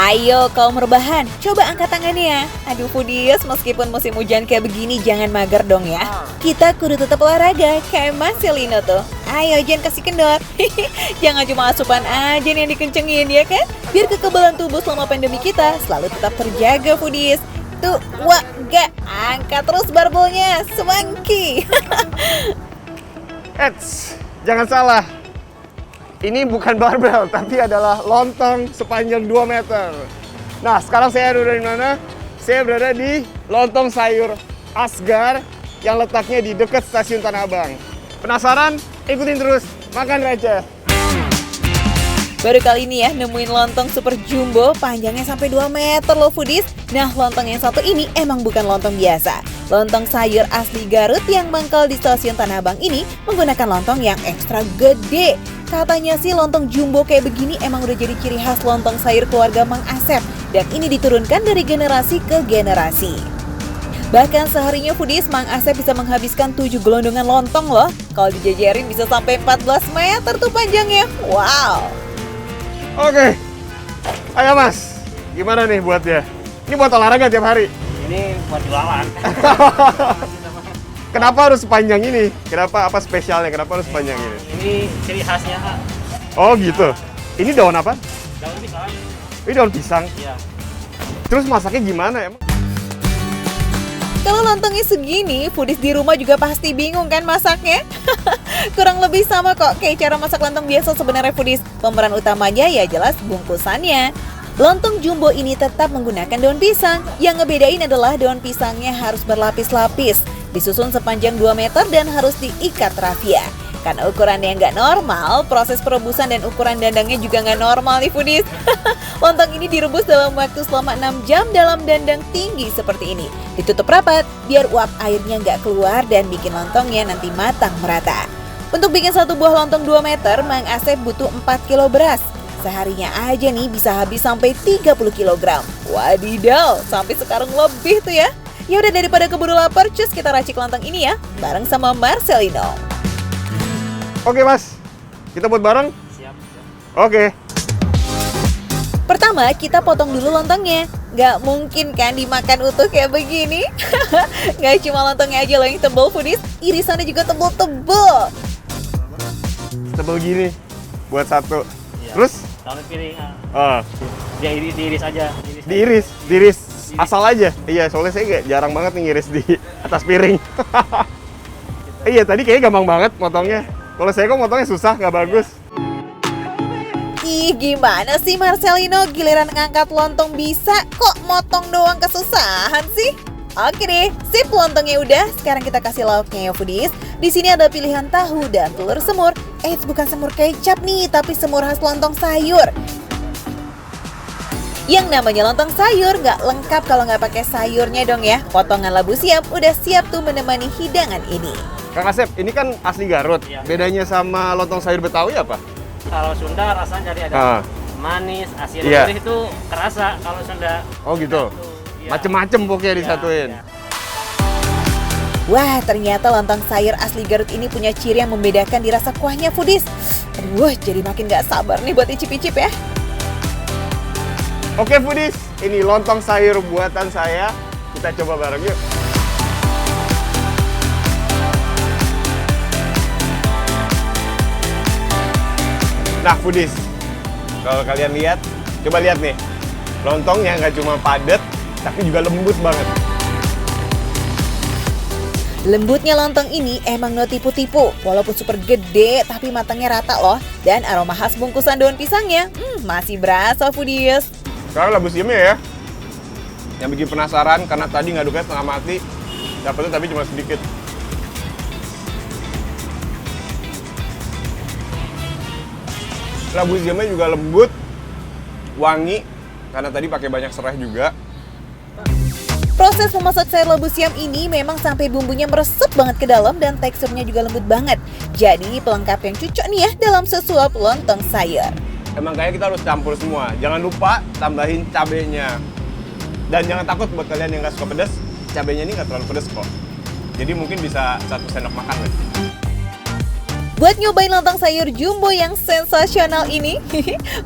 Ayo kaum rebahan, coba angkat tangannya. Aduh foodies, meskipun musim hujan kayak begini jangan mager dong ya. Kita kudu tetap olahraga, kayak Mas Selino tuh. Ayo jangan kasih kendor. Jangan cuma asupan aja nih yang dikencengin ya kan. Biar kekebalan tubuh selama pandemi kita selalu tetap terjaga foodies. Tuh, wah, gak, angkat terus barbelnya, semangki. Eits, jangan salah. Ini bukan barbel, tapi adalah lontong sepanjang 2 meter. Nah, sekarang saya ada di mana? Saya berada di lontong sayur Asgar yang letaknya di dekat stasiun Tanah Abang. Penasaran? Ikutin terus, makan receh. Baru kali ini ya nemuin lontong super jumbo panjangnya sampai 2 meter loh foodies. Nah lontong yang satu ini emang bukan lontong biasa. Lontong sayur asli Garut yang mangkal di stasiun Tanah Abang ini menggunakan lontong yang ekstra gede. Katanya sih lontong jumbo kayak begini emang udah jadi ciri khas lontong sayur keluarga Mang Asep. Dan ini diturunkan dari generasi ke generasi. Bahkan seharinya foodies Mang Asep bisa menghabiskan 7 gelondongan lontong loh. Kalau dijajarin bisa sampai 14 meter tuh panjangnya. Wow. Oke, ayo Mas, gimana nih buatnya? Ini buat olahraga tiap hari? Ini buat jualan. Kenapa harus sepanjang ini? Kenapa, apa spesialnya? Kenapa harus sepanjang ini? Ini ciri khasnya, Kak. Oh gitu. Ini daun apa? Daun pisang. Ini daun pisang. Iya. Terus masaknya gimana emang? Kalau lontongnya segini, foodies di rumah juga pasti bingung kan masaknya? Kurang lebih sama kok kayak cara masak lontong biasa sebenarnya foodies. Pemeran utamanya ya jelas bungkusannya. Lontong jumbo ini tetap menggunakan daun pisang. Yang ngebedain adalah daun pisangnya harus berlapis-lapis, disusun sepanjang 2 meter dan harus diikat rafia. Karena ukurannya nggak normal, proses perebusan dan ukuran dandangnya juga nggak normal nih foodies. Lontong ini direbus dalam waktu selama 6 jam dalam dandang tinggi seperti ini. Ditutup rapat biar uap airnya nggak keluar dan bikin lontongnya nanti matang merata. Untuk bikin satu buah lontong 2 meter, Mang Asep butuh 4 kilo beras. Seharinya aja nih bisa habis sampai 30 kg. Wadidaw, sampai sekarang lebih tuh ya. Ya udah daripada keburu lapar, cus kita racik lontong ini ya, bareng sama Marcelino. Oke Mas, kita buat bareng? Siap. Oke. Pertama, kita potong dulu lontongnya. Nggak mungkin kan dimakan utuh kayak begini. Nggak cuma lontongnya aja loh yang tebal foodies, irisannya juga tebal-tebal. Tebel gini, buat satu. Iya. Terus? Taruh piring. Oh, Dia diiris aja. diiris asal aja. Iya, soalnya saya jarang banget nih ngiris di atas piring. Iya, tadi kayaknya gampang banget motongnya. Kalau saya kok motongnya susah, nggak bagus. Ih, gimana sih Marcelino? Giliran ngangkat lontong bisa, kok motong doang kesusahan sih? Oke deh, sip lontongnya udah. Sekarang kita kasih lauknya ya foodies. Di sini ada pilihan tahu dan telur semur. Bukan semur kecap nih, tapi semur khas lontong sayur. Yang namanya lontong sayur nggak lengkap kalau nggak pakai sayurnya dong ya. Potongan labu siam udah siap tuh menemani hidangan ini. Kang Asep, ini kan asli Garut. Iya. Bedanya sama lontong sayur Betawi apa? Kalau Sunda rasanya jadi ada Ah. manis, asin, Iya. gurih itu kerasa kalau Sunda. Oh gitu. Iya. Macem-macem pokoknya Iya, disatuin. iya. Wah, ternyata lontong sayur asli Garut ini punya ciri yang membedakan di rasa kuahnya foodies. Aduh, jadi makin gak sabar nih buat icip-icip ya. Oke foodies, ini lontong sayur buatan saya. Kita coba bareng yuk. Nah foodies, kalau kalian lihat, coba lihat nih. Lontongnya nggak cuma padat, tapi juga lembut banget. Lembutnya lontong ini emang no tipu-tipu. Walaupun super gede, tapi matangnya rata loh. Dan aroma khas bungkusan daun pisangnya, masih berasa foodies. Sekarang labu siamnya ya, yang bikin penasaran karena tadi ngaduknya setengah mati, dapetnya tapi cuma sedikit. Labu siamnya juga lembut, wangi, karena tadi pakai banyak serai juga. Proses memasak sayur labu siam ini memang sampai bumbunya meresep banget ke dalam dan teksturnya juga lembut banget. Jadi pelengkap yang cocok nih ya dalam sesuap lontong sayur. Emang kayak kita harus campur semua. Jangan lupa tambahin cabenya. Dan jangan takut buat kalian yang nggak suka pedas, cabenya ini nggak terlalu pedas kok. Jadi mungkin bisa 1 sendok makan lah. Buat nyobain lontong sayur jumbo yang sensasional ini,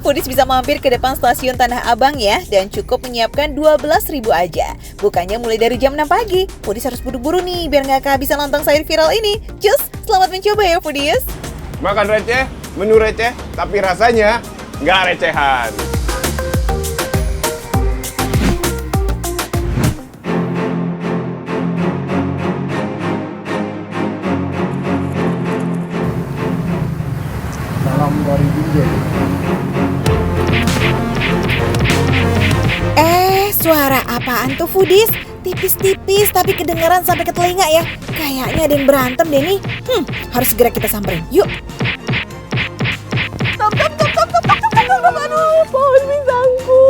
foodies bisa mampir ke depan stasiun Tanah Abang ya, dan cukup menyiapkan 12.000 aja. Bukannya mulai dari jam 6 pagi. Foodies harus buru-buru nih biar nggak kehabisan lontong sayur viral ini. Cus, selamat mencoba ya foodies. Makan receh, menu receh, tapi rasanya nggak recehan. Salam dari Binjai. Suara apaan tuh foodies? Tipis-tipis tapi kedengeran sampai ke telinga ya. Kayaknya ada yang berantem deh nih. Harus segera kita samperin. Yuk. Stop. Aduh, pohon pisangku.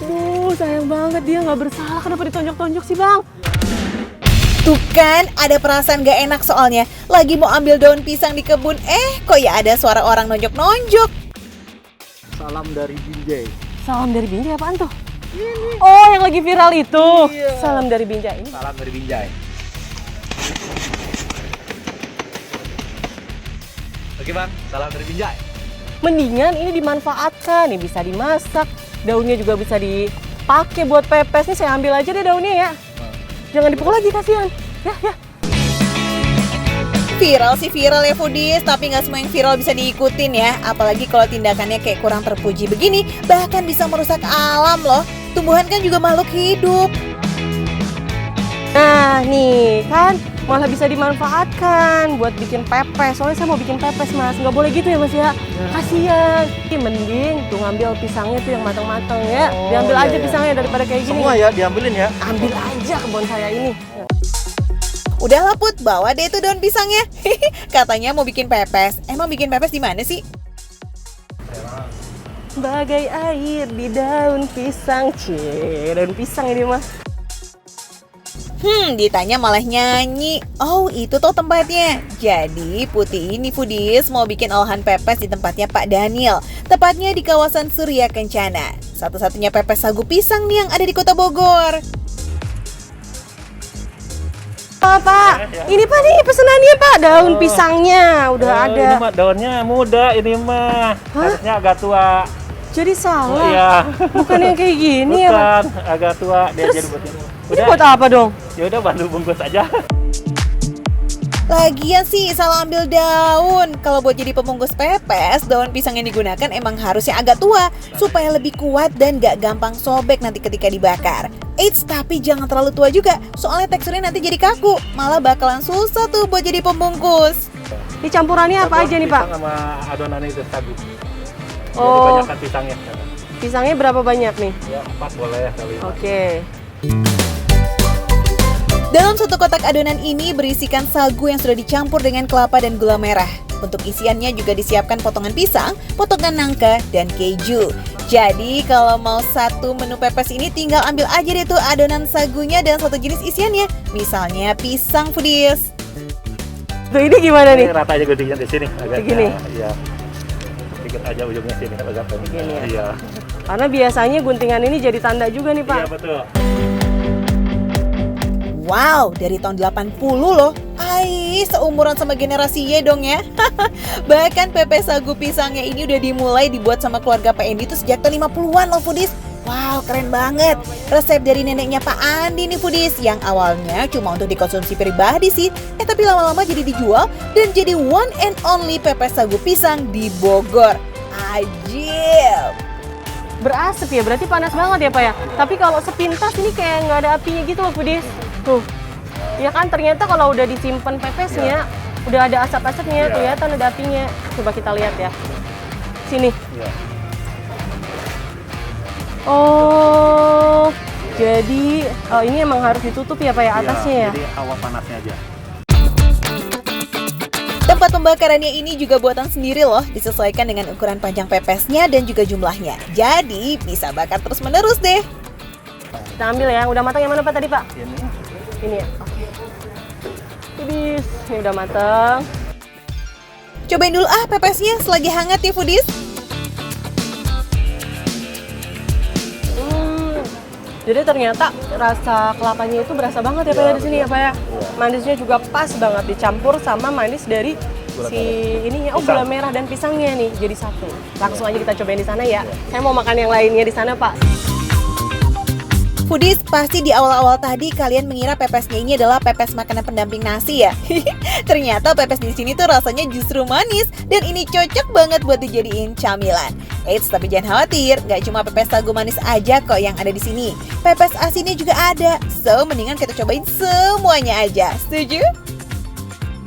Duh, sayang banget dia nggak bersalah. Kenapa ditonjok-tonjok sih, Bang? Tuh kan, ada perasaan gak enak soalnya. Lagi mau ambil daun pisang di kebun, kok ya ada suara orang nonjok-nonjok. Salam dari Binjai. Salam dari Binjai apaan tuh? Ini. Oh, yang lagi viral itu. Iya. Salam dari Binjai. Ini. Salam dari Binjai. Oke bang, salam dari Binjai. Mendingan ini dimanfaatkan, nih bisa dimasak. Daunnya juga bisa dipakai buat pepes. Nih saya ambil aja deh daunnya ya. Jangan dipukul lagi, kasihan. Ya. Viral sih viral ya foodies, tapi nggak semua yang viral bisa diikutin ya. Apalagi kalau tindakannya kayak kurang terpuji begini, bahkan bisa merusak alam loh. Tumbuhan kan juga makhluk hidup. Nah, nih kan malah bisa dimanfaatkan buat bikin pepes. Soalnya saya mau bikin pepes, Mas. Nggak boleh gitu ya, Mas ya. Kasihan. Mending tuh ngambil pisangnya tuh yang matang-matang ya. Diambil aja pisangnya daripada kayak gini. Semua ya diambilin ya. Ambil aja kebun saya ini. Udah lah Put, bawa deh tuh daun pisangnya. Katanya mau bikin pepes. Emang bikin pepes di mana sih? Bagai air di daun pisang. Daun pisang ini mah. Ditanya malah nyanyi. Oh, itu tuh tempatnya. Jadi, Putih ini foodies mau bikin olahan pepes di tempatnya Pak Daniel. Tepatnya di kawasan Surya Kencana. Satu-satunya pepes sagu pisang nih yang ada di Kota Bogor. Pak, ini Pak nih pesenannya Pak, daun pisangnya udah ada. Ini mah daunnya muda, ini mah harusnya agak tua. Jadi salah. Iya. Bukan yang kayak gini ya Pak. Bukan, agak tua dia Terus, jadi buat ini. Ini buat apa dong? Ya udah bantu bungkus aja. Lagian sih salah ambil daun. Kalau buat jadi pembungkus pepes, daun pisang yang digunakan emang harusnya agak tua supaya lebih kuat dan gak gampang sobek nanti ketika dibakar. Eits, tapi jangan terlalu tua juga, soalnya teksturnya nanti jadi kaku. Malah bakalan susah tuh buat jadi pembungkus. Ini campurannya apa aja nih Pak? Pisang sama adonan itu sagu. Oh. Jadi banyakkan pisangnya. Pisangnya berapa banyak nih? Ya 4 boleh kali. Oke. Dalam satu kotak adonan ini berisikan sagu yang sudah dicampur dengan kelapa dan gula merah. Untuk isiannya juga disiapkan potongan pisang, potongan nangka, dan keju. Jadi kalau mau satu menu pepes ini tinggal ambil aja deh tuh adonan sagunya dan satu jenis isiannya. Misalnya pisang foodies. Tuh ini gimana nih? Ini rata aja guntingnya di sini. Agak Segini? Iya. Dikit aja ujungnya sini agak pendek. Begini ya? Iya. Karena biasanya guntingan ini jadi tanda juga nih Pak. Iya betul. Wow, dari tahun 80 loh. Seumuran sama generasi Y dong ya. Bahkan pepes sagu pisangnya ini udah dimulai dibuat sama keluarga Pak Endi itu sejak tahun 50-an loh foodies. Wow, keren banget. Resep dari neneknya Pak Andi nih foodies, yang awalnya cuma untuk dikonsumsi pribadi sih. Tapi lama-lama jadi dijual dan jadi one and only pepes sagu pisang di Bogor. Ajib. Berasap ya, berarti panas banget ya Pak ya. Tapi kalau sepintas ini kayak nggak ada apinya gitu loh foodies. Tuh, ya kan ternyata kalau udah disimpan pepesnya, udah ada asap-asapnya, kelihatan ada apinya. Coba kita lihat ya. Sini. Iya. Oh, jadi ini emang harus ditutup ya Pak ya atasnya ya? Jadi hawa panasnya aja. Tempat pembakarannya ini juga buatan sendiri loh, disesuaikan dengan ukuran panjang pepesnya dan juga jumlahnya. Jadi bisa bakar terus menerus deh. Kita ambil ya, udah matang yang mana Pak tadi Pak? Ini. Ini ya, oke. Ini udah matang. Cobain dulu pepesnya selagi hangat ya foodies. Jadi ternyata rasa kelapanya itu berasa banget ya Pak ya di sini ya Pak ya. Manisnya juga pas banget dicampur sama manis dari si ininya, oh gula merah dan pisangnya nih jadi satu. Langsung aja kita cobain di sana ya. Saya mau makan yang lainnya di sana, Pak. Foodies, pasti di awal-awal tadi kalian mengira pepesnya ini adalah pepes makanan pendamping nasi ya. Ternyata pepes di sini tuh rasanya justru manis dan ini cocok banget buat dijadiin camilan. Eits, tapi jangan khawatir, nggak cuma pepes sagu manis aja kok yang ada di sini. Pepes asinnya juga ada, so mendingan kita cobain semuanya aja. Setuju?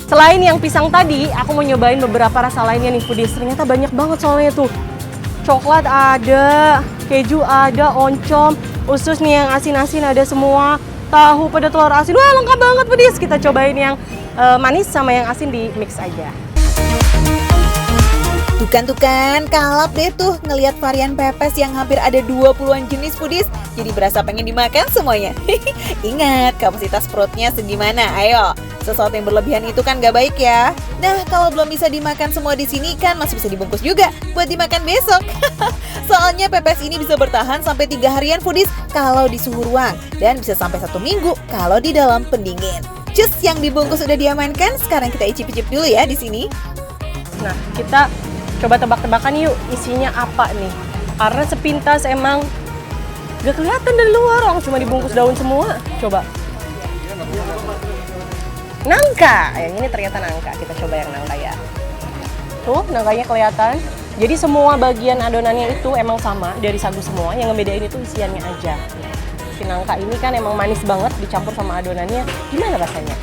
Selain yang pisang tadi, aku mau nyobain beberapa rasa lainnya nih Foodies. Ternyata banyak banget soalnya tuh. Coklat ada, keju ada, oncom, usus nih yang asin-asin ada semua, tahu pada telur asin. Wah, lengkap banget Foodies. Kita cobain yang manis sama yang asin di mix aja. Tuh kan, kalap deh tuh ngelihat varian pepes yang hampir ada 20-an jenis Foodies. Jadi berasa pengen dimakan semuanya. Ingat, kapasitas perutnya segimana? Ayo, sesuatu yang berlebihan itu kan gak baik ya. Nah, kalau belum bisa dimakan semua di sini kan masih bisa dibungkus juga buat dimakan besok. Soalnya pepes ini bisa bertahan sampai 3 harian Foodies kalau di suhu ruang dan bisa sampai 1 minggu kalau di dalam pendingin. Cus, yang dibungkus udah diamankan, sekarang kita icip-icip dulu ya di sini. Nah, kita coba tebak-tebakan yuk isinya apa nih. Karena sepintas emang gak kelihatan dari luar, orang cuma dibungkus daun semua. Coba. Nangka, yang ini ternyata nangka. Kita coba yang nangka ya. Tuh, nangkanya kelihatan. Jadi semua bagian adonannya itu emang sama dari sagu semua. Yang ngebedain itu isiannya aja. Si nangka ini kan emang manis banget dicampur sama adonannya. Gimana rasanya?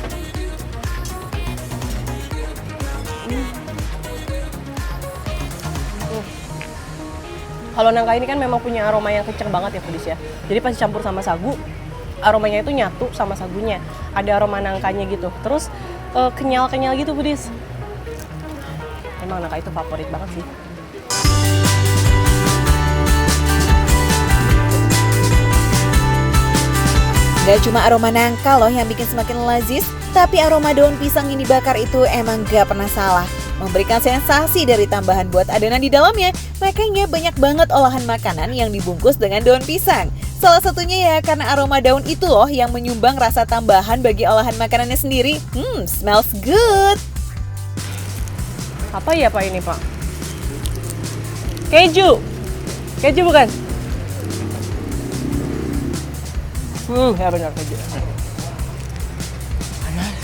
Kalau nangka ini kan memang punya aroma yang kenceng banget ya Foodies ya. Jadi pas dicampur sama sagu, aromanya itu nyatu sama sagunya. Ada aroma nangkanya gitu. Terus kenyal-kenyal gitu Foodies. Emang nangka itu favorit banget sih. Gak cuma aroma nangka loh yang bikin semakin lazis, tapi aroma daun pisang yang dibakar itu emang gak pernah salah. Memberikan sensasi dari tambahan buat adonan di dalamnya, makanya banyak banget olahan makanan yang dibungkus dengan daun pisang. Salah satunya ya karena aroma daun itu loh yang menyumbang rasa tambahan bagi olahan makanannya sendiri. Smells good. Apa ya Pak ini Pak? Keju. Keju bukan? Ya benar keju. Panas.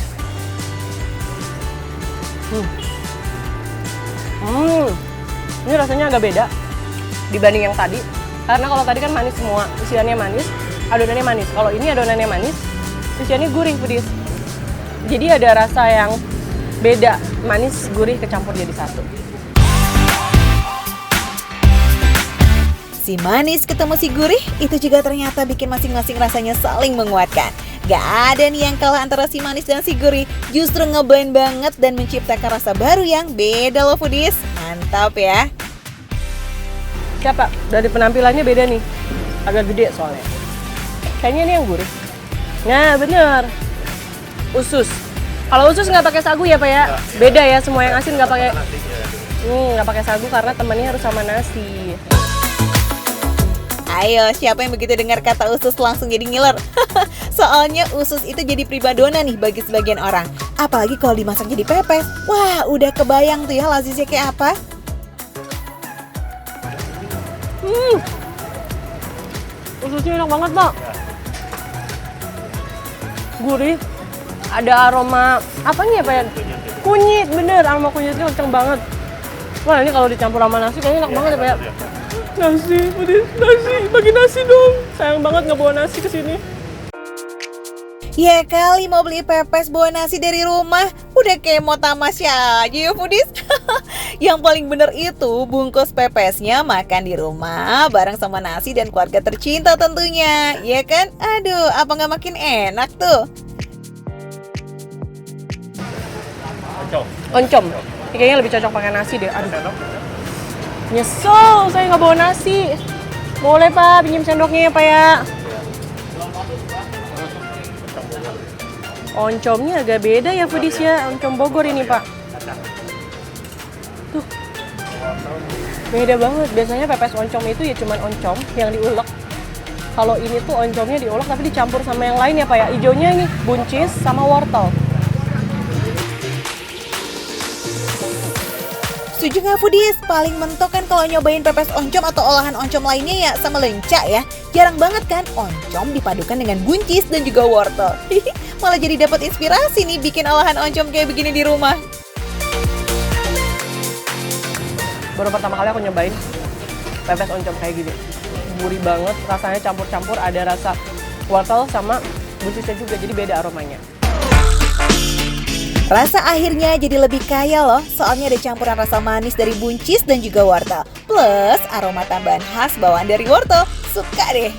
Ini rasanya agak beda dibanding yang tadi. Karena kalau tadi kan manis semua, isiannya manis, adonannya manis. Kalau ini adonannya manis, isiannya gurih Foodies. Jadi ada rasa yang beda, manis, gurih kecampur jadi satu. Si manis ketemu si gurih, itu juga ternyata bikin masing-masing rasanya saling menguatkan. Gak ada nih yang kalah antara si manis dan si gurih, justru ngeblend banget dan menciptakan rasa baru yang beda loh Foodies. Mantap ya. Siapa? Dari penampilannya beda nih, agak gede soalnya. Kayaknya ini yang gurih. Nah bener, usus. Kalau usus nggak pakai sagu ya Pak ya? Beda ya, semua yang asin nggak pakai. Nggak pakai sagu karena temannya harus sama nasi. Ayo, siapa yang begitu dengar kata usus langsung jadi ngiler? Soalnya usus itu jadi primadona nih bagi sebagian orang. Apalagi kalau dimasak jadi pepes. Wah, udah kebayang tuh ya laziznya kayak apa? Ususnya enak banget Pak. Gurih. Ada aroma apanya Pak ya? Kunyit, bener. Aroma kunyitnya kenceng banget. Wah ini kalau dicampur sama nasi kayaknya enak banget ya Pak ya. Nasi, nasi, bagi nasi dong. Sayang banget nggak bawa nasi ke sini. Ya kali mau beli pepes bawa nasi dari rumah, udah kayak mau tamasya aja ya Foodies. Yang paling bener itu bungkus pepesnya makan di rumah bareng sama nasi dan keluarga tercinta tentunya. Ya kan? Aduh, apa nggak makin enak tuh? Oncom. Ini kayaknya lebih cocok pakai nasi deh. Aduh. Nyesel, saya nggak bawa nasi. Boleh Pak, pinjam sendoknya ya Pak ya. Oncomnya agak beda ya Foodies ya. Oncom Bogor ini Pak. Tuh. Beda banget. Biasanya pepes oncom itu ya cuman oncom yang diulek. Kalau ini tuh oncomnya diulek tapi dicampur sama yang lain ya Pak ya. Hijaunya ini buncis sama wortel. Setuju nggak Foodies? Paling mentok kan kalau nyobain pepes oncom atau olahan oncom lainnya ya sama lenca ya. Jarang banget kan oncom dipadukan dengan buncis dan juga wortel. Malah jadi dapat inspirasi nih bikin olahan oncom kayak begini di rumah. Baru pertama kali aku nyobain pepes oncom kayak gini. Gurih banget, rasanya campur-campur, ada rasa wortel sama buncisnya juga, jadi beda aromanya. Rasa akhirnya jadi lebih kaya loh, soalnya ada campuran rasa manis dari buncis dan juga wortel. Plus aroma tambahan khas bawaan dari wortel. Suka deh.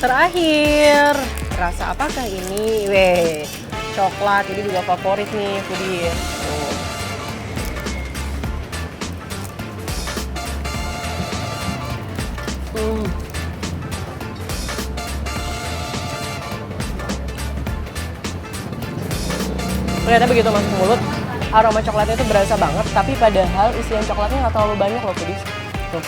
Terakhir, rasa apakah ini? Weh, coklat, ini juga favorit nih Foodies. Tuh. Ternyata begitu masuk mulut, aroma coklatnya itu berasa banget, tapi padahal isian coklatnya nggak terlalu banyak loh Foodies. Tuh.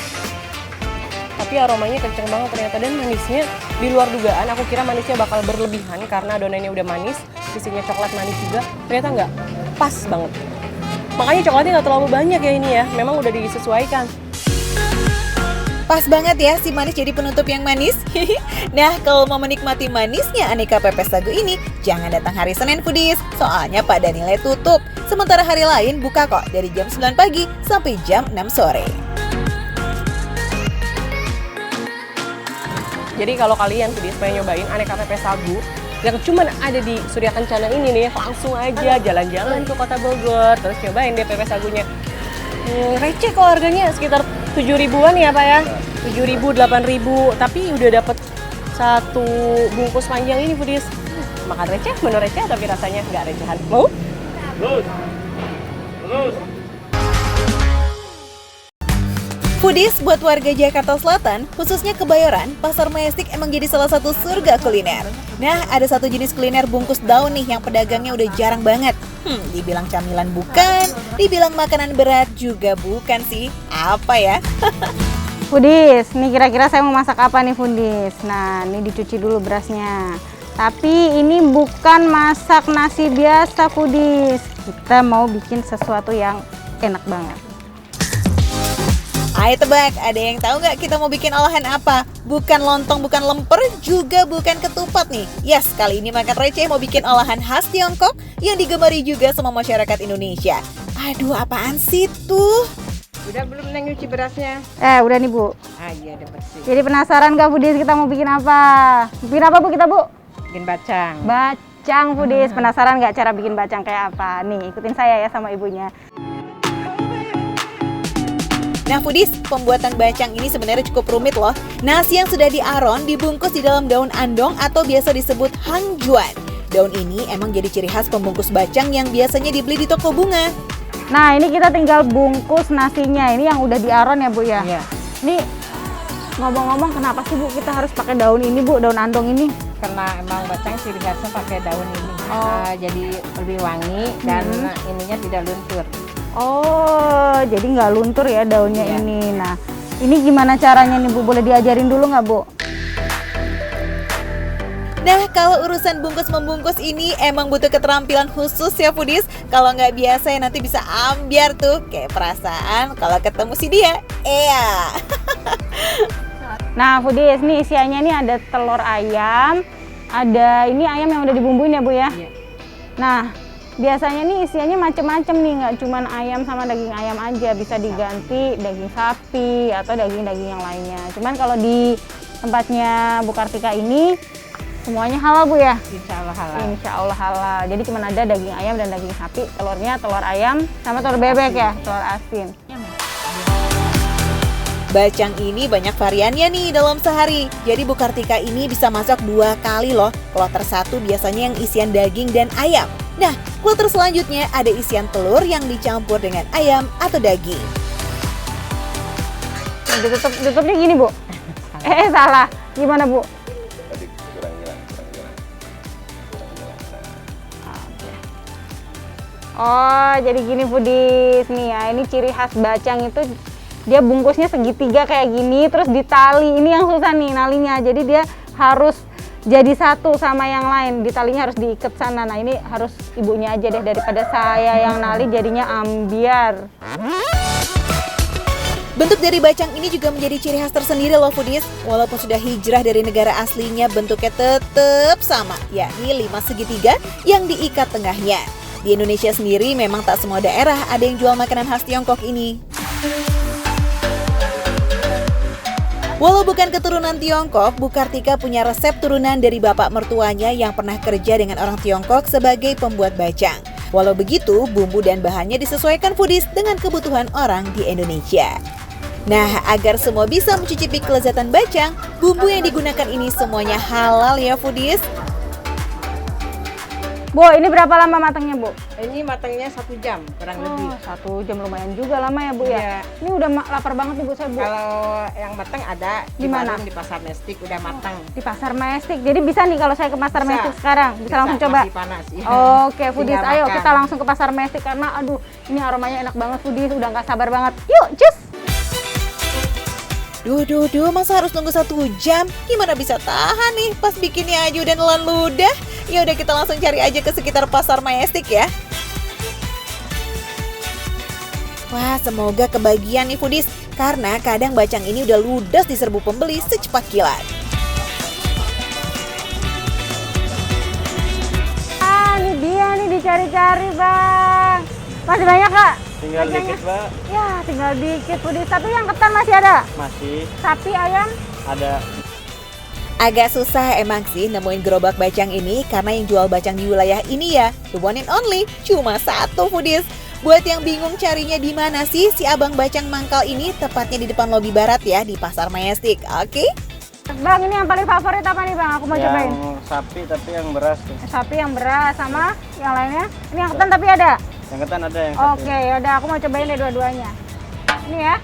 Tapi aromanya kenceng banget ternyata, dan manisnya di luar dugaan. Aku kira manisnya bakal berlebihan karena adonannya udah manis, isinya coklat manis juga. Ternyata nggak, pas banget. Makanya coklatnya nggak terlalu banyak ya ini ya, memang udah disesuaikan. Pas banget ya si manis jadi penutup yang manis. Nah, kalau mau menikmati manisnya aneka pepes sagu ini, jangan datang hari Senin Foodies, soalnya pada nilai tutup. Sementara hari lain buka kok dari jam 9 pagi sampai jam 6 sore. Jadi kalau kalian Foodies pengen nyobain aneka pepes sagu yang cuma ada di Surya Kencana ini nih, langsung aja jalan-jalan ke Kota Bogor, terus nyobain deh pepes sagunya. Receh kok harganya, sekitar 7 ribuan ya Pak ya, 7 ribu, 8 ribu, tapi udah dapet satu bungkus panjang ini Foodies. Makan receh, menu receh tapi rasanya nggak recehan. Mau? Foodies buat warga Jakarta Selatan, khususnya Kebayoran, Pasar Majestic emang jadi salah satu surga kuliner. Nah, ada satu jenis kuliner bungkus daun nih yang pedagangnya udah jarang banget. Dibilang camilan bukan, dibilang makanan berat juga bukan sih. Apa ya? Foodies, nih kira-kira saya mau masak apa nih Foodies? Nah, ini dicuci dulu berasnya. Tapi ini bukan masak nasi biasa Foodies. Kita mau bikin sesuatu yang enak banget. Ayo tebak, ada yang tahu nggak kita mau bikin olahan apa? Bukan lontong, bukan lemper, juga bukan ketupat nih. Yes, kali ini makan receh mau bikin olahan khas Tiongkok yang digemari juga sama masyarakat Indonesia. Aduh, apaan sih tuh? Udah belum Neng nyuci berasnya? Udah nih Bu. Ah iya udah bersih. Jadi penasaran nggak Foodies kita mau bikin apa? Bikin apa Bu kita Bu? Bikin bacang. Bacang Foodies. Penasaran nggak cara bikin bacang kayak apa? Nih, ikutin saya ya sama ibunya. Nah Foodies, pembuatan bacang ini sebenarnya cukup rumit loh. Nasi yang sudah diaron dibungkus di dalam daun andong atau biasa disebut hangjuan. Daun ini emang jadi ciri khas pembungkus bacang yang biasanya dibeli di toko bunga. Nah, ini kita tinggal bungkus nasinya. Ini yang udah diaron ya Bu ya? Iya. Ini ngomong-ngomong kenapa sih Bu kita harus pakai daun ini Bu, daun andong ini? Karena emang bacang ciri khasnya pakai daun ini. Oh. Jadi lebih wangi dan ininya tidak luntur. Oh, jadi nggak luntur ya daunnya Iya. ini. Nah, ini gimana caranya nih Bu? Boleh diajarin dulu nggak Bu? Nah, kalau urusan bungkus-membungkus ini emang butuh keterampilan khusus ya Foodies. Kalau nggak biasa ya nanti bisa ambiar tuh. Kayak perasaan kalau ketemu si dia. Nah, Foodies, nih isiannya nih ada telur ayam, ada ini ayam yang udah dibumbuin ya Bu ya? Iya. Nah, biasanya nih isiannya macem-macem nih, nggak cuma ayam sama daging ayam aja, bisa diganti daging sapi atau daging-daging yang lainnya. Cuman kalau di tempatnya Bu Kartika ini semuanya halal Bu ya? Insya Allah halal. Insya Allah halal. Jadi cuma ada daging ayam dan daging sapi, telurnya telur ayam sama telur bebek ya, telur asin. Bacang ini banyak variannya nih dalam sehari. Jadi Bu Kartika ini bisa masak 2 kali loh. Kloter 1 biasanya yang isian daging dan ayam. Nah, kloter selanjutnya ada isian telur yang dicampur dengan ayam atau daging. Tutupnya gini Bu? Salah. Gimana Bu? Oh, jadi gini Foodies nih ya. Ini ciri khas bacang itu dia bungkusnya segitiga kayak gini, terus ditali. Ini yang susah nih nalinya. Jadi dia harus jadi satu sama yang lain. Di talinya harus diikat sana. Nah ini harus ibunya aja deh, daripada saya yang nali jadinya ambiar. Bentuk dari bacang ini juga menjadi ciri khas tersendiri loh foodies. Walaupun sudah hijrah dari negara aslinya, bentuknya tetap sama, yakni 5 segitiga yang diikat tengahnya. Di Indonesia sendiri memang tak semua daerah ada yang jual makanan khas Tiongkok ini. Walau bukan keturunan Tiongkok, Bu Kartika punya resep turunan dari bapak mertuanya yang pernah kerja dengan orang Tiongkok sebagai pembuat bacang. Walau begitu, bumbu dan bahannya disesuaikan foodies dengan kebutuhan orang di Indonesia. Nah, agar semua bisa mencicipi kelezatan bacang, bumbu yang digunakan ini semuanya halal ya foodies. Bu, ini berapa lama matangnya, Bu? Ini matangnya 1 jam kurang lebih. 1 jam lumayan juga lama ya, Bu ya. Iya. Ini udah lapar banget nih Bu saya, Bu. Kalau yang matang ada Di mana? warung di Pasar Mestik udah matang. Di Pasar Mestik. Jadi bisa nih kalau saya ke Pasar Bisa. Mestik sekarang, bisa langsung coba. Masih panas. Ya. Oke, foodies, Tinggal ayo makan. kita langsung ke Pasar Mestik karena aduh, ini aromanya enak banget foodies, udah nggak sabar banget. Yuk, cus! Duh, masa harus nunggu 1 jam? Gimana bisa tahan nih pas bikinnya aja udah nelan ludah? Ya udah kita langsung cari aja ke sekitar Pasar Majestic ya. Wah, semoga kebagian nih foodies, karena kadang bacang ini udah ludes di serbu pembeli secepat kilat. Ah, ini dia nih dicari-cari, Bang. Masih banyak, Kak? Tinggal Bacangnya? dikit, Mbak. Ya, tinggal dikit foodies. Tapi yang ketan masih ada? Masih Sapi, ayam? ada. Agak susah emang sih nemuin gerobak bacang ini karena yang jual bacang di wilayah ini ya, the one and only, cuma 1 foodies. Buat yang bingung carinya di mana sih si abang bacang mangkal ini, tepatnya di depan lobi barat ya di Pasar Majestic. Oke? Bang, ini yang paling favorit apa nih, Bang? Aku mau cobain. Yang sapi tapi yang beras tuh. Sapi yang beras sama yang lainnya. Ini yang ketan tapi ada? Yang ketan ada yang sapi. Oke, yaudah aku mau cobain deh dua-duanya. Ini ya.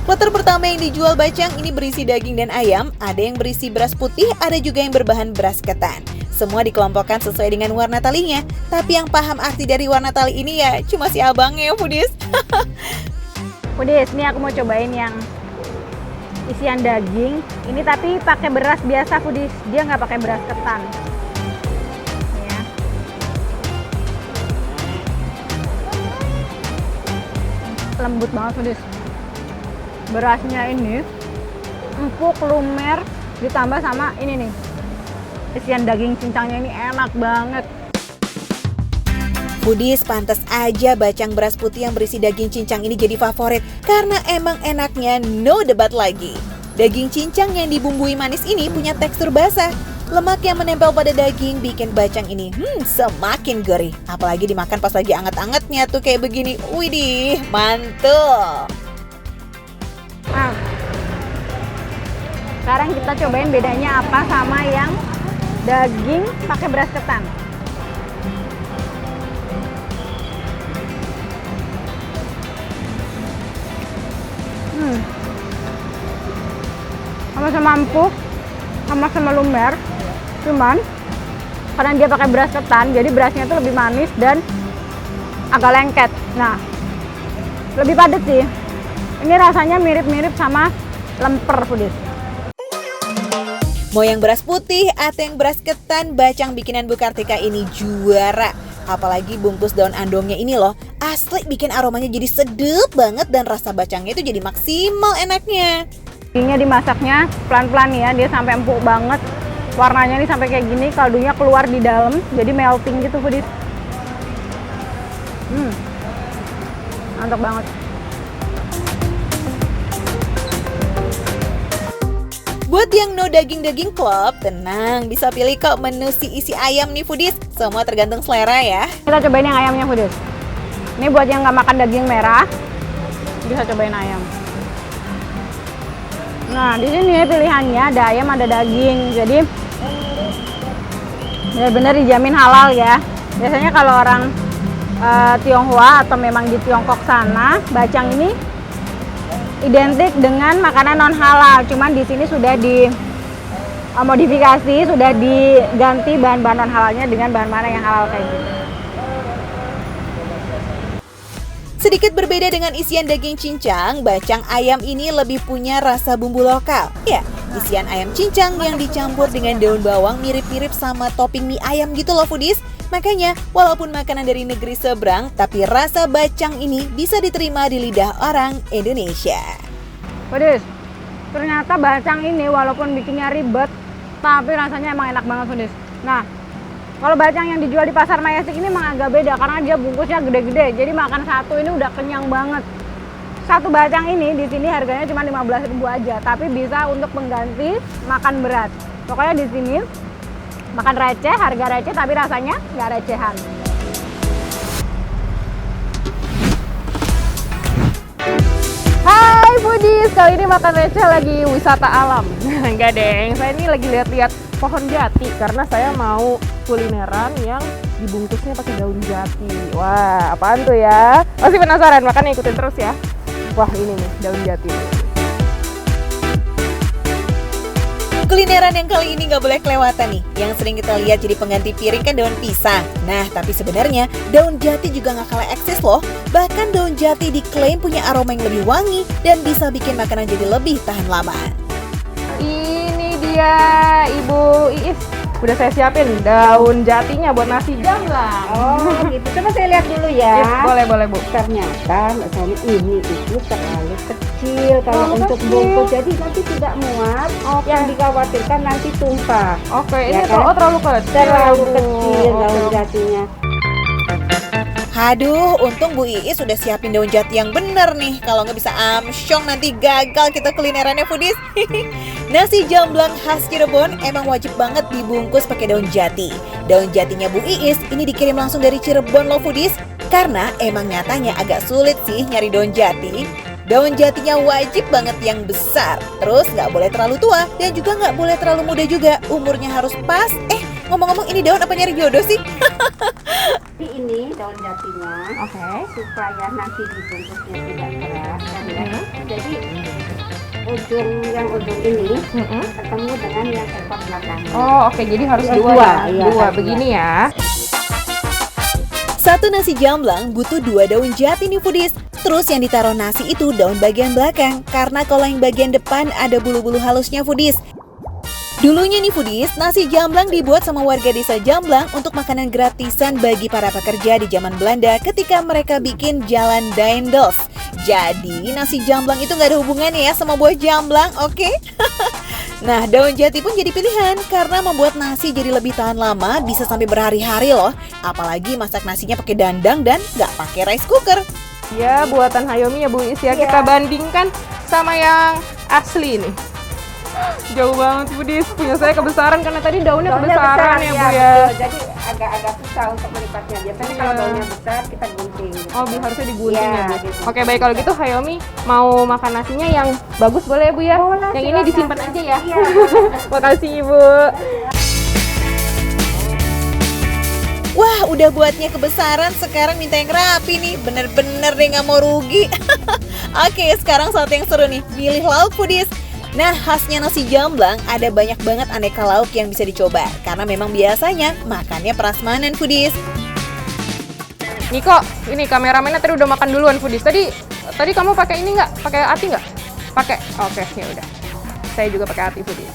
Platter pertama yang dijual bacang ini berisi daging dan ayam, ada yang berisi beras putih, ada juga yang berbahan beras ketan. Semua dikelompokkan sesuai dengan warna talinya, tapi yang paham arti dari warna tali ini ya cuma si abangnya ya foodies. Foodies, ini aku mau cobain yang isian daging. Ini tapi pakai beras biasa foodies, dia nggak pakai beras ketan. Ya. Lembut banget foodies. Berasnya ini empuk, lumer, ditambah sama ini nih, isian daging cincangnya ini enak banget. Foodies, pantas aja bacang beras putih yang berisi daging cincang ini jadi favorit karena emang enaknya no debat lagi. Daging cincang yang dibumbui manis ini punya tekstur basah. Lemak yang menempel pada daging bikin bacang ini semakin gurih. Apalagi dimakan pas lagi anget-angetnya tuh kayak begini. Widih, mantul. Nah, sekarang kita cobain bedanya apa sama yang daging pakai beras ketan. Sama-sama empuk, sama-sama lumer, cuman karena dia pakai beras ketan, jadi berasnya itu lebih manis dan agak lengket. Nah, lebih padat sih. Ini rasanya mirip-mirip sama lemper foodies. Mau yang beras putih atau yang beras ketan, bacang bikinan Bu Kartika ini juara. Apalagi bungkus daun andongnya ini loh, asli bikin aromanya jadi sedep banget dan rasa bacangnya itu jadi maksimal enaknya. Dagingnya dimasaknya pelan-pelan ya, dia sampai empuk banget. Warnanya nih sampai kayak gini, kaldunya keluar di dalam, jadi melting gitu foodies. Mantap banget. Buat yang no daging-daging club, tenang, bisa pilih kok menu si isi ayam nih foodies. Semua tergantung selera ya. Kita cobain yang ayamnya foodies. Ini buat yang nggak makan daging merah, bisa cobain ayam. Nah, di sini pilihannya ada ayam, ada daging. Jadi benar-benar dijamin halal ya. Biasanya kalau orang Tionghoa atau memang di Tiongkok sana, bacang ini identik dengan makanan non halal. Cuman di sini sudah dimodifikasi, sudah diganti bahan-bahan non halalnya dengan bahan-bahan yang halal kayak gitu. Sedikit berbeda dengan isian daging cincang, bacang ayam ini lebih punya rasa bumbu lokal. Ya, Isian ayam cincang yang dicampur dengan daun bawang mirip-mirip sama topping mie ayam gitu loh foodies. Makanya, walaupun makanan dari negeri seberang, tapi rasa bacang ini bisa diterima di lidah orang Indonesia. Foodies, ternyata bacang ini walaupun bikinnya ribet, tapi rasanya emang enak banget foodies. Nah, kalau bacang yang dijual di Pasar Majestic ini emang agak beda karena dia bungkusnya gede-gede. Jadi makan satu ini udah kenyang banget. Satu bacang ini di sini harganya cuma 15.000 aja, tapi bisa untuk mengganti makan berat. Pokoknya di sini makan receh, harga receh tapi rasanya nggak recehan. Hai foodies, kali ini makan receh lagi wisata alam. Enggak deng, saya ini lagi lihat-lihat pohon jati karena saya mau kulineran yang dibungkusnya pakai daun jati. Wah, apaan tuh ya? Masih penasaran? Makanya ikutin terus ya. Wah, ini nih daun jati. Kulineran yang kali ini nggak boleh kelewatan nih. Yang sering kita lihat jadi pengganti piring kan daun pisang. Nah, tapi sebenarnya daun jati juga nggak kalah eksis loh. Bahkan daun jati diklaim punya aroma yang lebih wangi dan bisa bikin makanan jadi lebih tahan lama. Ini dia Ibu Iis. Udah saya siapin daun jatinya buat nasi jamblang. Oh gitu, coba saya lihat dulu ya. Boleh Bu. Ternyata misalnya ini itu terlalu kecil kalau untuk bungkus, jadi nanti tidak muat. Yang dikhawatirkan nanti tumpah. Oke, Ya ini kan? terlalu kecil. Terlalu Bu. kecil daun Oke. jatinya. Aduh, untung Bu Iis sudah siapin daun jati yang bener nih. Kalau nggak bisa amsyong nanti gagal kita kulinerannya foodies. Nasi jamblang khas Cirebon emang wajib banget dibungkus pakai daun jati. Daun jatinya Bu Iis ini dikirim langsung dari Cirebon loh foodies. Karena emang nyatanya agak sulit sih nyari daun jati. Daun jatinya wajib banget yang besar. Terus nggak boleh terlalu tua dan juga nggak boleh terlalu muda juga. Umurnya harus pas. Ngomong-ngomong ini daun apa nyari jodoh sih? Tapi ini daun jatinya, supaya nanti dibungkusnya tidak keras, kan ya. Jadi ujung ini ketemu dengan yang ekor belakangnya. Oh, oke. Jadi harus Ya, dua dua, ya. iya, Dua harus begini ya. Satu nasi jamblang butuh 2 daun jati nih foodies. Terus yang ditaruh nasi itu daun bagian belakang. Karena kalau yang bagian depan ada bulu-bulu halusnya foodies. Dulunya nih foodies, nasi jamblang dibuat sama warga desa Jamblang untuk makanan gratisan bagi para pekerja di zaman Belanda ketika mereka bikin jalan Daendels. Jadi nasi jamblang itu nggak ada hubungannya ya sama buah jamblang, oke? Nah, daun jati pun jadi pilihan karena membuat nasi jadi lebih tahan lama, bisa sampai berhari-hari loh. Apalagi masak nasinya pakai dandang dan nggak pakai rice cooker. Ya, buatan Hayomi ya Bu Iis ya. Kita bandingkan sama yang asli nih. Jauh banget foodies, punya saya kebesaran karena tadi daunnya kebesaran ya Bu ya. Betul. Jadi agak susah untuk melipatnya. Biasanya kalau daunnya besar kita gunting. Oh, harusnya digunting Iya, ya Bu. gitu. Oke, baik kalau gitu Hayomi mau makan nasinya yang bagus boleh ya Bu ya? Boleh, yang ini silakan. disimpan aja ya. Iya. Makasih Ibu. Wah, udah buatnya kebesaran, sekarang minta yang rapi nih. Bener-bener deh nggak mau rugi. Oke, sekarang saat yang seru nih, pilih lauk foodies. Nah, khasnya nasi jamblang ada banyak banget aneka lauk yang bisa dicoba. Karena memang biasanya makannya prasmanan foodies. Niko, ini kameramennya tadi udah makan duluan foodies. Tadi kamu pakai ini nggak? Pakai ati nggak? Pakai. Oke, ya udah. Saya juga pakai ati foodies.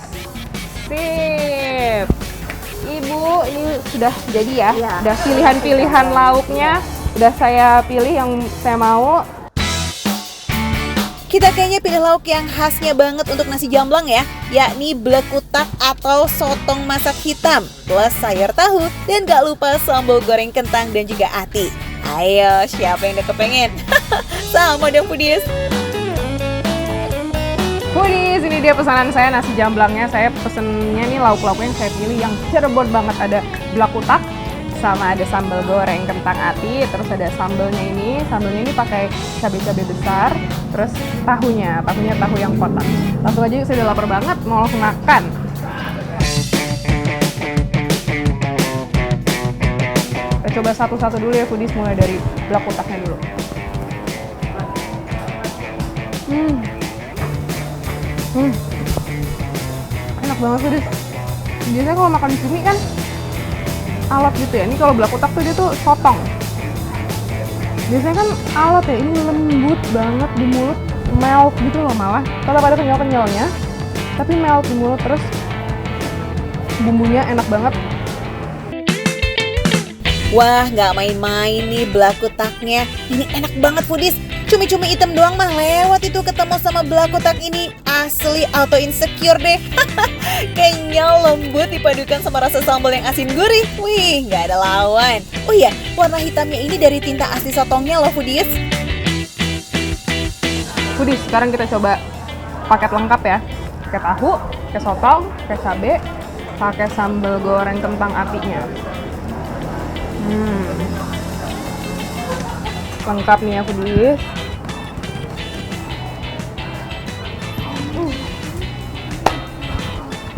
Sip. Ibu, ini sudah jadi ya? Iya. Udah pilihan-pilihan lauknya. Udah saya pilih yang saya mau. Kita kayaknya pilih lauk yang khasnya banget untuk nasi jamblang ya, yakni blekutak atau sotong masak hitam, plus sayur tahu, dan gak lupa sambal goreng kentang dan juga ati. Ayo, siapa yang udah kepengen? Sama dong foodies. Foodies, ini dia pesanan saya nasi jamblangnya. Saya pesennya nih lauk-lauknya yang saya pilih yang Cirebon banget. Ada blekutak, sama ada sambal goreng kentang ati, terus ada sambalnya ini pakai cabai-cabai besar, terus tahu yang kotak. Langsung aja saya udah lapar banget mau langsung makan. Kita coba satu-satu dulu ya foodies, mulai dari blekutaknya dulu. Enak banget foodies. Biasanya kalau makan cumi kan alat gitu ya. Ini kalau blekutak tuh dia tuh sotong. Biasanya kan alat ya, ini lembut banget di mulut, melt gitu loh malah. Tetap ada kenyal-kenyalnya. tapi melt di mulut, terus bumbunya enak banget. Wah, nggak main-main nih belakutaknya. Ini enak banget foodies. Cumi-cumi hitam doang mah lewat itu ketemu sama belakutak ini. Asli auto insecure deh. Kenyal, lembut dipadukan sama rasa sambal yang asin gurih. Wih, nggak ada lawan. Oh iya, warna hitamnya ini dari tinta asli sotongnya loh foodies. Foodies, sekarang kita coba paket lengkap ya. Pakai tahu, pakai sotong, pakai cabe, pakai sambal goreng kentang apinya. Lengkap nih ya foodies.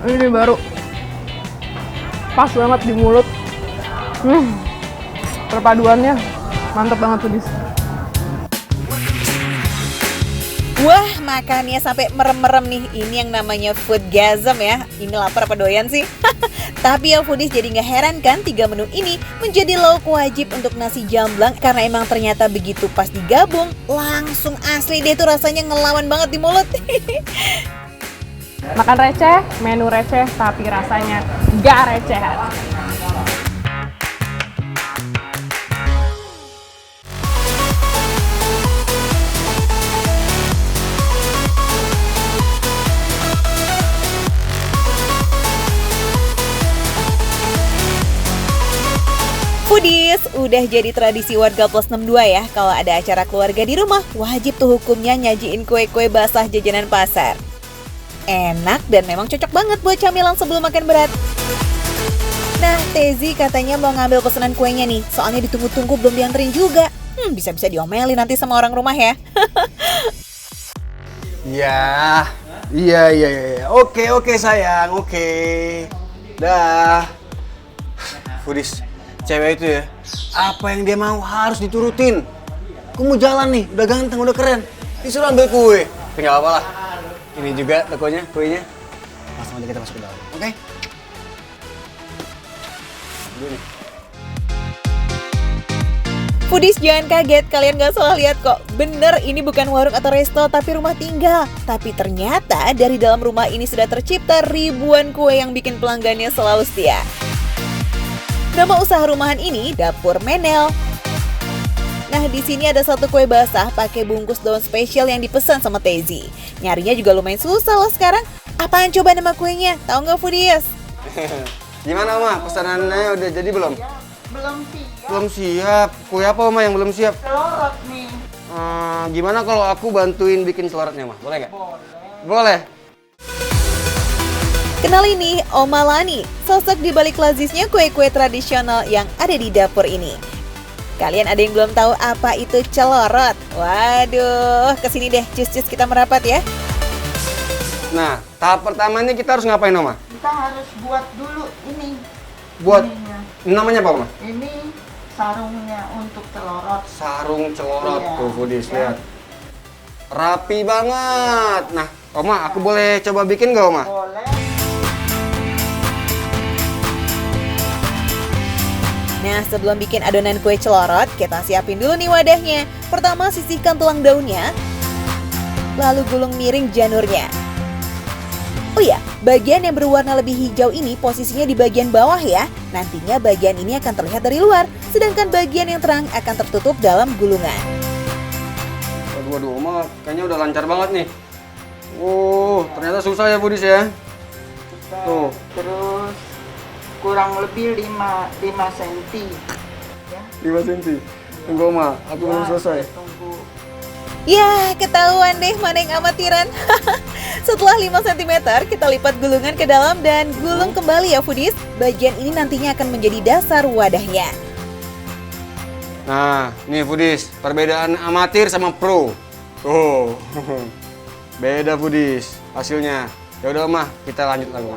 Ini baru pas banget di mulut. Perpaduannya mantep banget foodies. Wah, makannya sampai merem-merem nih. Ini yang namanya foodgasm ya. Ini lapar apa doyan sih? Tapi ya foodies, jadi nggak heran kan 3 menu ini menjadi lauk wajib untuk nasi jamblang. Karena emang ternyata begitu pas digabung, langsung asli deh tuh rasanya ngelawan banget di mulut. Makan receh, menu receh, tapi rasanya nggak recehan. Foodies, udah jadi tradisi warga plus 62 ya. Kalau ada acara keluarga di rumah, wajib tuh hukumnya nyajiin kue-kue basah jajanan pasar. Enak dan memang cocok banget buat camilan sebelum makan berat. Nah, Tezi katanya mau ngambil pesanan kuenya nih. Soalnya ditunggu-tunggu belum dianterin juga. Bisa-bisa diomelin nanti sama orang rumah ya. Iya. Oke sayang, oke. Dah. Foodies, cewek itu ya, apa yang dia mau harus diturutin. Aku mau jalan nih, udah ganteng, udah keren, disuruh ambil kue. Tapi nggak apa-apa lah. Ini juga tokonya, kuenya. Langsung aja kita masuk ke dalam, oke? Dulu nih. Foodies, jangan kaget, kalian gak salah lihat kok. Bener, ini bukan warung atau resto, tapi rumah tinggal. Tapi ternyata dari dalam rumah ini sudah tercipta ribuan kue yang bikin pelanggannya selalu setia. Nama usaha rumahan ini Dapur Menel. Nah, di sini ada satu kue basah pakai bungkus daun spesial yang dipesan sama Tezi. Nyarinya juga lumayan susah loh sekarang. Apaan coba nama kuenya? Tahu nggak foodies? Gimana Oma, pesanannya udah jadi belum? Belum siap. Belum siap. Kue apa Oma yang belum siap? Celorot nih. Gimana kalau aku bantuin bikin celorotnya Oma? Boleh nggak? Boleh. Kenali nih Oma Lani, sosok di balik lazisnya kue-kue tradisional yang ada di dapur ini. Kalian ada yang belum tahu apa itu celorot? Waduh, kesini deh, cus-cus kita merapat ya. Nah, tahap pertamanya kita harus ngapain Oma? Kita harus buat dulu ini. Buat Ininya. namanya apa Oma? Ini sarungnya untuk celorot. Sarung celorot, Iya. tuh foodies, lihat. Rapi banget. Nah, Oma, aku boleh coba bikin nggak Oma? Boleh. Nah, sebelum bikin adonan kue celorot, kita siapin dulu nih wadahnya. Pertama, sisihkan tulang daunnya, lalu gulung miring janurnya. Oh ya, bagian yang berwarna lebih hijau ini posisinya di bagian bawah ya. Nantinya bagian ini akan terlihat dari luar, sedangkan bagian yang terang akan tertutup dalam gulungan. Waduh, Oma kayaknya udah lancar banget nih. Ternyata susah ya foodies ya. Tuh. Terus kurang lebih 5 cm. Ya. 5 cm. Tunggu Oma, aku belum selesai. Tunggu. Ya, ketahuan deh mana yang amatiran. Setelah 5 cm, kita lipat gulungan ke dalam dan gulung kembali ya foodies. Bagian ini nantinya akan menjadi dasar wadahnya. Nah, nih foodies, perbedaan amatir sama pro. Oh, beda foodies hasilnya. Ya udah Oma, kita lanjut lagi.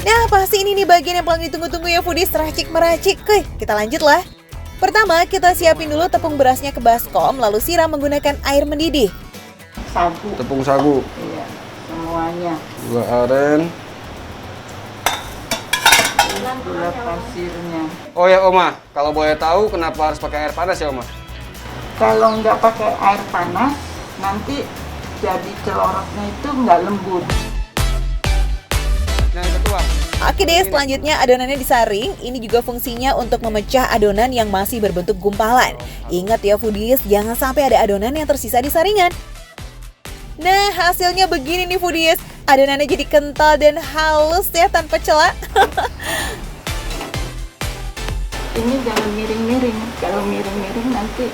Nah, pasti ini nih bagian yang paling ditunggu-tunggu ya foodies, racik meracik. Oke, kita lanjut lah. Pertama, kita siapin dulu tepung berasnya ke baskom, lalu siram menggunakan air mendidih. Sagu. Tepung sagu. Iya, semuanya. Gula aren. Gula pasirnya. Oh ya Oma, kalau boleh tahu kenapa harus pakai air panas ya Oma? Kalau nggak pakai air panas, nanti jadi celorotnya itu nggak lembut. Nah, ketua. Oke deh, selanjutnya adonannya disaring. Ini juga fungsinya untuk memecah adonan yang masih berbentuk gumpalan. Ingat ya foodies, jangan sampai ada adonan yang tersisa di saringan. Nah, hasilnya begini nih foodies. Adonannya jadi kental dan halus ya tanpa celah. Ini jangan miring-miring. Kalau miring-miring nanti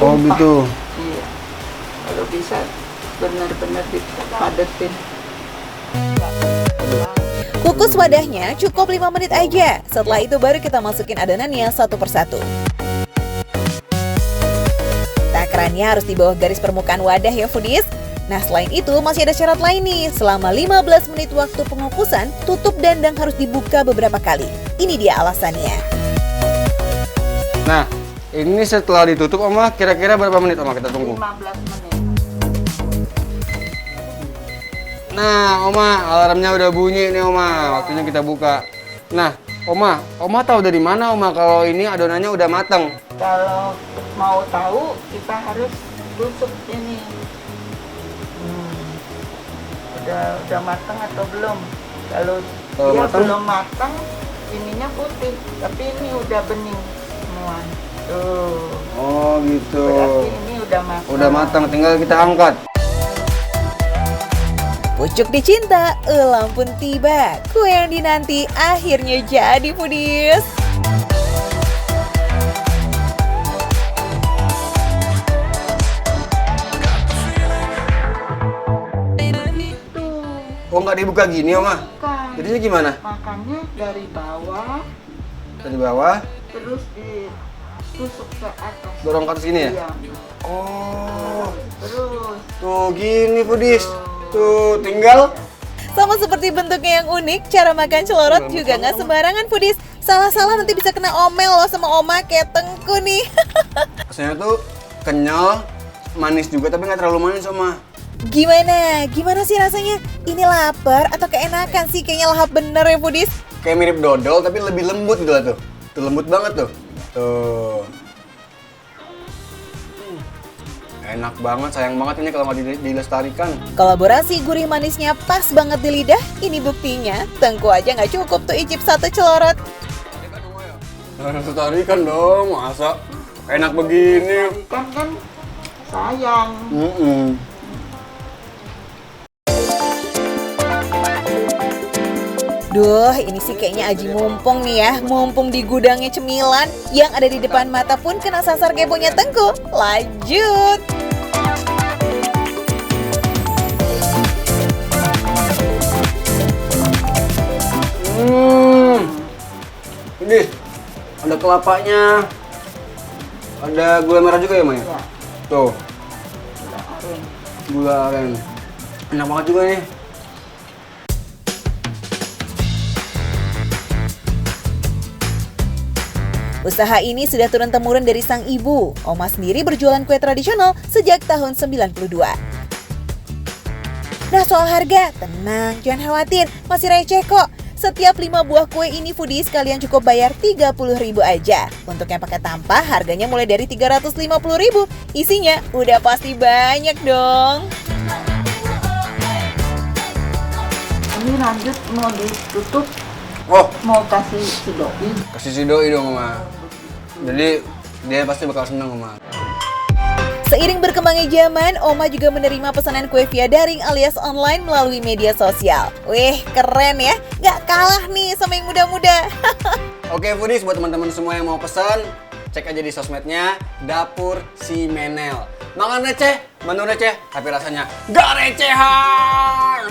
Oh tumpah. gitu. Iya. Kalau bisa benar-benar dipadetin. Kukus wadahnya cukup 5 menit aja. Setelah itu baru kita masukin adonannya satu persatu. Takarannya harus di bawah garis permukaan wadah ya foodies. Nah selain itu masih ada syarat lain nih. Selama 15 menit waktu pengukusan, tutup dandang harus dibuka beberapa kali. Ini dia alasannya. Nah, ini setelah ditutup Oma, kira-kira berapa menit Oma kita tunggu? 15 menit. Nah, Oma, alarmnya udah bunyi nih Oma. Waktunya kita buka. Nah, Oma tahu dari mana Oma kalau ini adonannya udah mateng? Kalau mau tahu kita harus tusuk ini. Udah matang atau belum? Kalau Kalau dia matang? belum matang, ininya putih, tapi ini udah bening semua. Tuh. Oh gitu. Berarti ini udah matang. Udah matang, tinggal kita angkat. Pucuk dicinta, ulang pun tiba. Kue yang dinanti akhirnya jadi foodies. Oh nggak dibuka gini Oma? Bukan. Jadinya gimana? Makannya dari bawah, Dari bawah, terus ditusuk ke atas. dorong ke atas gini ya? Iya. Oh, Terus. tuh gini foodies. Tuh, tinggal. Sama seperti bentuknya yang unik, cara makan celorot juga nggak sembarangan foodies. Salah-salah nanti bisa kena omel loh sama oma kayak Tengku nih. Rasanya tuh kenyal, manis juga tapi nggak terlalu manis Oma. Gimana sih rasanya? Ini lapar atau keenakan sih? Kayaknya lahap bener ya foodies. Kayak mirip dodol tapi lebih lembut gitu lah tuh. Tuh lembut banget tuh. Tuh. Enak banget, sayang banget ini kalau nggak dilestarikan. Kolaborasi gurih manisnya pas banget di lidah. Ini buktinya, Tengku aja nggak cukup tuh icip satu celorot. Lestarikan dong, masa enak begini. Ikan kan sayang. Duh, ini sih kayaknya Aji mumpung nih ya. Mumpung di gudangnya cemilan yang ada di depan mata pun kena sasar keponya Tengku. Lanjut. Ini ada kelapanya. Ada gula merah juga ya, Maya? Ya. Tuh, Gula aren. gula aren. Enak banget juga nih. Usaha ini sudah turun-temurun dari sang ibu. Oma sendiri berjualan kue tradisional sejak tahun 92. Nah soal harga, tenang, jangan khawatir, masih receh kok. Setiap 5 buah kue ini foodies kalian cukup bayar 30.000 aja. Untuk yang pakai tampah harganya mulai dari 350.000. Isinya udah pasti banyak dong. Ini lanjut mau ditutup, Oh, mau kasih si doi. kasih si doi dong, Oma. Jadi dia pasti bakal seneng, Oma. Seiring berkembangnya zaman, Oma juga menerima pesanan kue via daring alias online melalui media sosial. Wih, keren ya. Gak kalah nih sama yang muda-muda. Oke, foodies, buat teman-teman semua yang mau pesan, cek aja di sosmednya Dapur Si Menel. Makan receh, menu receh, tapi rasanya gak recehan.